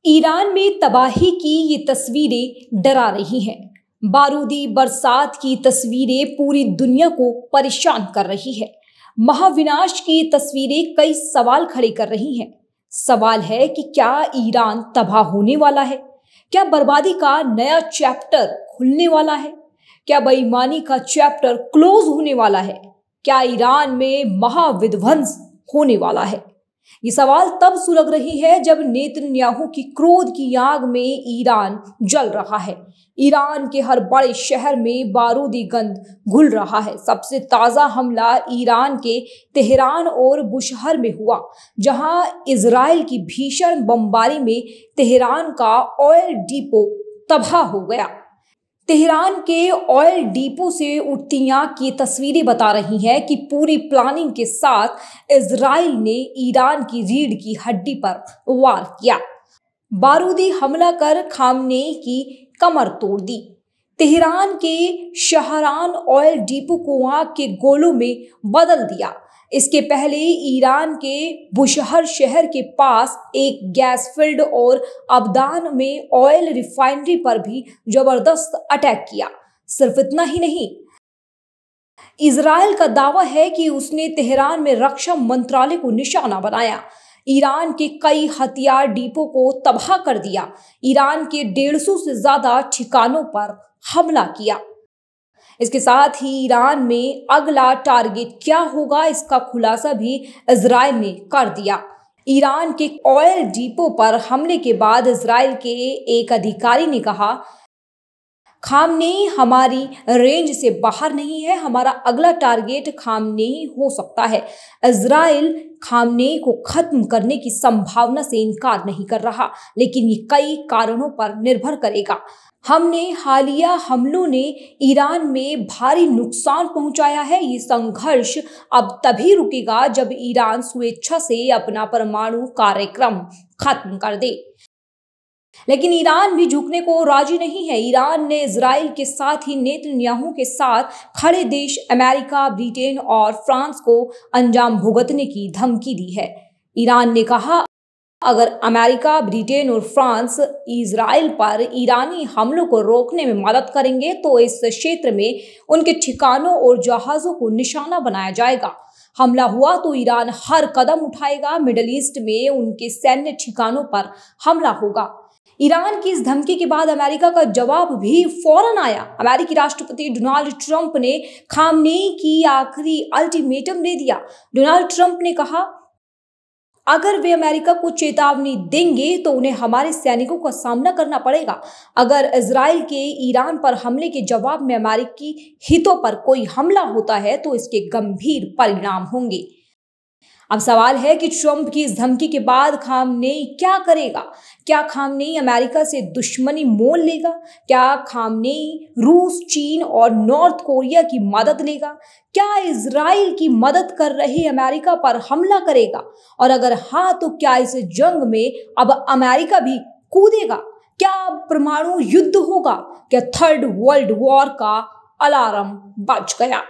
Iran में तबाही की ये तस्वीरें डरा रही हैं। बारूदी बरसात की तस्वीरें पूरी दुनिया को परेशान कर रही है। महाविनाश की तस्वीरें कई सवाल खड़े कर रही हैं। सवाल है कि क्या ईरान तबाह होने वाला है? क्या बर्बादी का नया चैप्टर खुलने वाला है? क्या बेईमानी का चैप्टर क्लोज होने वाला है? क्या ईरान में महाविध्वंस होने वाला है? ये सवाल तब सुलग रही है जब नेतन्याहू की क्रोध की आग में ईरान जल रहा है। ईरान के हर बड़े शहर में बारूदी गंध घुल रहा है। सबसे ताजा हमला ईरान के तेहरान और बुशहर में हुआ, जहां इजराइल की भीषण बमबारी में तेहरान का ऑयल डिपो तबाह हो गया। तेहरान के ऑयल डिपो से उठती आग की तस्वीरें बता रही हैं कि पूरी प्लानिंग के साथ इजराइल ने ईरान की रीढ़ की हड्डी पर वार किया। बारूदी हमला कर खामनेई की कमर तोड़ दी। तेहरान के शहरान ऑयल डिपो को आग के गोलों में बदल दिया। इसके पहले ईरान के बुशहर शहर के पास एक गैस फील्ड और अबदान में ऑयल रिफाइनरी पर भी जबरदस्त अटैक किया। सिर्फ इतना ही नहीं, इजराइल का दावा है कि उसने तेहरान में रक्षा मंत्रालय को निशाना बनाया। ईरान के कई हथियार डिपो को तबाह कर दिया। ईरान के 150 से ज्यादा ठिकानों पर हमला किया। इसके साथ ही ईरान में अगला टारगेट क्या होगा, इसका खुलासा भी इजराइल ने कर दिया। ईरान के ऑयल डिपो पर हमले के बाद इजराइल के एक अधिकारी ने कहा, खामनेई हमारी रेंज से बाहर नहीं है, हमारा अगला टारगेट खामनेई हो सकता है। इजराइल खामनेई को खत्म करने की संभावना से इनकार नहीं कर रहा, लेकिन ये कई कारणों पर निर्भर करेगा। हमने हालिया हमलों ने ईरान में भारी नुकसान पहुंचाया है। ये संघर्ष अब तभी रुकेगा जब ईरान स्वेच्छा से अपना परमाणु कार्यक्रम खत्म कर दे। लेकिन ईरान भी झुकने को राजी नहीं है। ईरान ने इजराइल के साथ ही नेतन्याहू के साथ खड़े देश अमेरिका, ब्रिटेन और फ्रांस को अंजाम भुगतने की धमकी दी है। ईरान ने कहा, अगर अमेरिका, ब्रिटेन और फ्रांस इजराइल पर ईरानी हमलों को रोकने में मदद करेंगे तो इस क्षेत्र में उनके ठिकानों और जहाजों को निशाना बनाया जाएगा। हमला हुआ तो ईरान हर कदम उठाएगा। मिडिल ईस्ट में उनके सैन्य ठिकानों पर हमला होगा। ईरान की इस धमकी के बाद अमेरिका का जवाब भी फौरन आया। अमेरिकी राष्ट्रपति डोनाल्ड ट्रंप ने खामनेई की आखिरी अल्टीमेटम दे दिया। डोनाल्ड ट्रंप ने कहा, अगर वे अमेरिका को चेतावनी देंगे तो उन्हें हमारे सैनिकों का सामना करना पड़ेगा। अगर इजराइल के ईरान पर हमले के जवाब में अमेरिकी हितों पर कोई हमला होता है तो इसके गंभीर परिणाम होंगे। अब सवाल है कि ट्रंप की इस धमकी के बाद खामनेई क्या करेगा? क्या खामनेई अमेरिका से दुश्मनी मोल लेगा? क्या खामनेई रूस, चीन और नॉर्थ कोरिया की मदद लेगा? क्या इजराइल की मदद कर रहे अमेरिका पर हमला करेगा? और अगर हाँ, तो क्या इस जंग में अब अमेरिका भी कूदेगा? क्या अब परमाणु युद्ध होगा? क्या थर्ड वर्ल्ड वॉर का अलार्म बज गया?